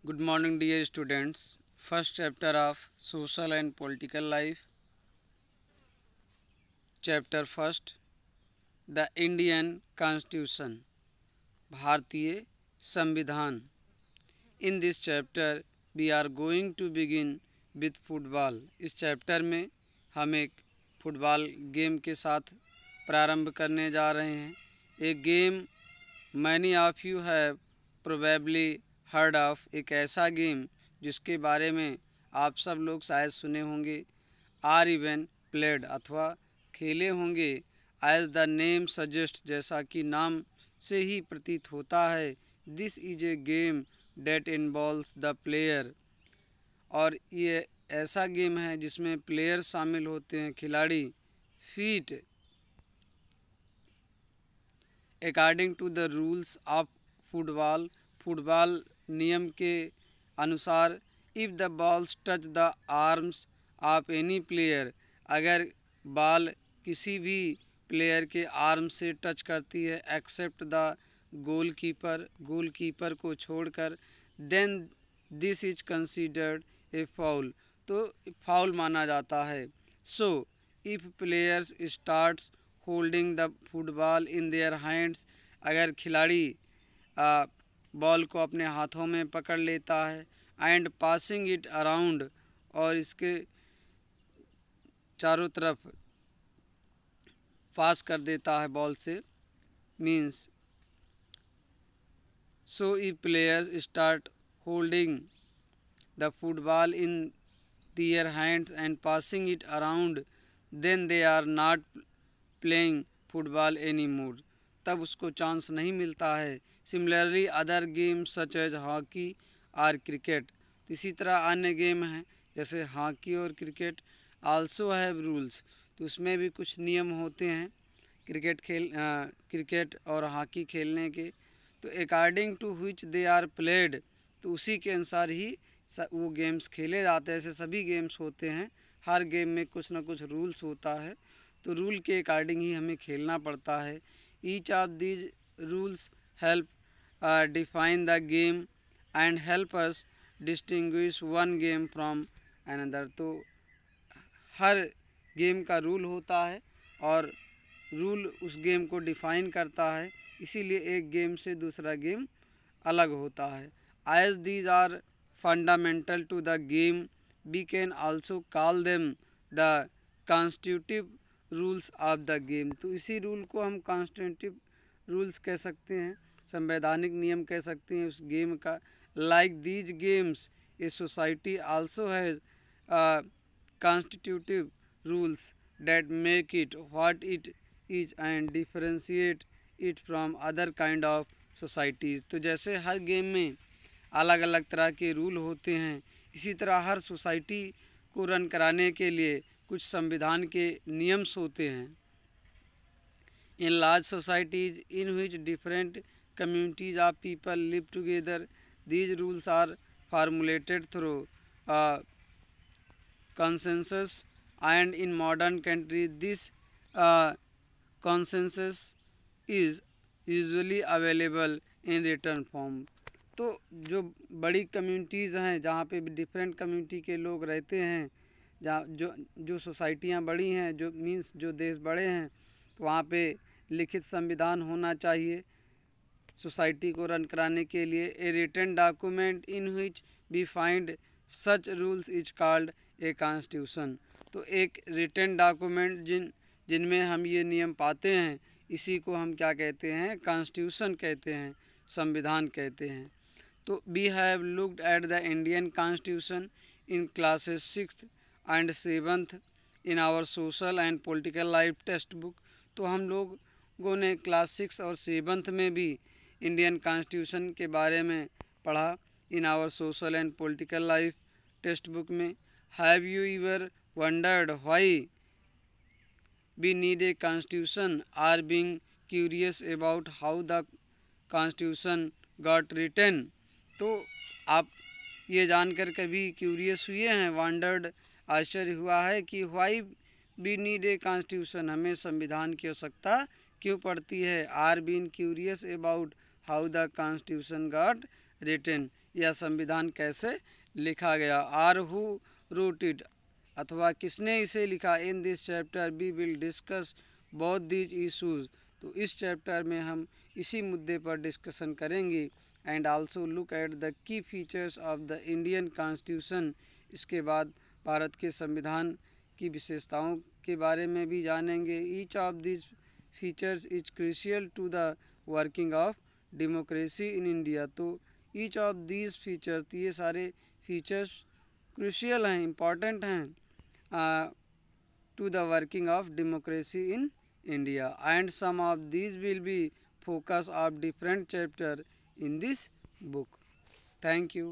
Good morning, dear students. First chapter of Social and Political Life. Chapter first, The Indian Constitution. भारतीय संविधान. In this chapter, we are going to begin with football. इस chapter में हम एक football game के साथ प्रारंभ करने जा रहे हैं. एक game many of you have probably heard of. एक ऐसा गेम जिसके बारे में आप सब लोग शायद सुने होंगे, आर इवन प्लेड अथवा खेले होंगे. एज द नेम सजेस्ट, जैसा कि नाम से ही प्रतीत होता है, this is a game that involves the player. और ये ऐसा गेम है जिसमें प्लेयर शामिल होते हैं, खिलाड़ी. Feet according to the rules of football, football नियम के अनुसार, if the balls touch the arms of any player, अगर बॉल किसी भी प्लेयर के आर्म से टच करती है एक्सेप्ट द गोलकीपर को छोड़कर, then this is considered a foul, तो फाउल माना जाता है. So if players starts holding the football in their hands, अगर खिलाड़ी बॉल को अपने हाथों में पकड़ लेता है, एंड पासिंग इट अराउंड, और इसके चारों तरफ पास कर देता है बॉल से, means so if players start holding the football in their hands and passing it around, then they are not playing football any more, तब उसको चांस नहीं मिलता है. Similarly other games such as hockey और cricket, इसी तरह अन्य game हैं जैसे हॉकी और क्रिकेट आल्सो हैव रूल्स, तो उसमें भी कुछ नियम होते हैं क्रिकेट और हॉकी खेलने के. तो according to which they are played, तो उसी के अनुसार ही वो गेम्स खेले जाते हैं. ऐसे सभी गेम्स होते हैं, हर गेम में कुछ ना कुछ रूल्स होता है, तो रूल के अकॉर्डिंग ही हमें खेलना पड़ता है. Each of these rules help define the game and help us distinguish one game from another. तो हर गेम का रूल होता है और रूल उस गेम को डिफ़ाइन करता है, इसीलिए एक गेम से दूसरा गेम अलग होता है. As these are fundamental to the game, we can also call them the constitutive rules of the game. तो इसी रूल को हम कॉन्स्टिट्यूटिव रूल्स कह सकते हैं, संवैधानिक नियम कह सकते हैं उस गेम का. Like these games a society also has constitutive rules that make it what it is and differentiate it from other kind of societies. तो जैसे हर गेम में अलग अलग तरह के रूल होते हैं, इसी तरह हर सोसाइटी को रन कराने के लिए कुछ संविधान के नियम्स होते हैं. In large societies in which different communities of people live together, these rules are formulated through consensus, and in modern countries this consensus is usually available in written form. तो जो बड़ी कम्युनिटीज़ हैं जहाँ पे डिफरेंट कम्युनिटी के लोग रहते हैं, जहाँ जो सोसाइटियाँ बड़ी हैं, जो मीन्स जो देश बड़े हैं, तो वहाँ पे लिखित संविधान होना चाहिए सोसाइटी को रन कराने के लिए. A written document in which we find such rules is called a constitution. तो एक रिटन डॉक्यूमेंट जिनमें हम ये नियम पाते हैं, इसी को हम क्या कहते हैं, कॉन्स्टिट्यूशन कहते हैं, संविधान कहते हैं. तो we have looked at the Indian constitution in classes 6th and 7th in our social and political life text book. तो हम लोगों ने क्लास 6 और 7th में भी इंडियन कॉन्स्टिट्यूशन के बारे में पढ़ा in our social and political life text book में. Have you ever wondered why we need a constitution, or being curious about how the constitution got written? तो आप ये जानकर कभी क्यूरियस हुए हैं, वॉन्डर्ड आश्चर्य हुआ है कि why we need a constitution, हमें संविधान की आवश्यकता क्यों पड़ती है. Are been curious about how the constitution got written, यह संविधान कैसे लिखा गया। आर हु रोट इट, अथवा किसने इसे लिखा। In this chapter we will discuss both these issues, तो इस चैप्टर में हम इसी मुद्दे पर डिस्कशन करेंगे। And also look at the key features of the Indian constitution, इसके बाद भारत के संविधान की विशेषताओं के बारे में भी जानेंगे। Each of this features is crucial to the working of democracy in India, तो ईच ऑफ दीज फीचर्स, ये सारे फीचर्स क्रूशियल हैं, इम्पॉर्टेंट हैं to the working of democracy in India. And some of these will be focus of different chapter in this book. Thank you.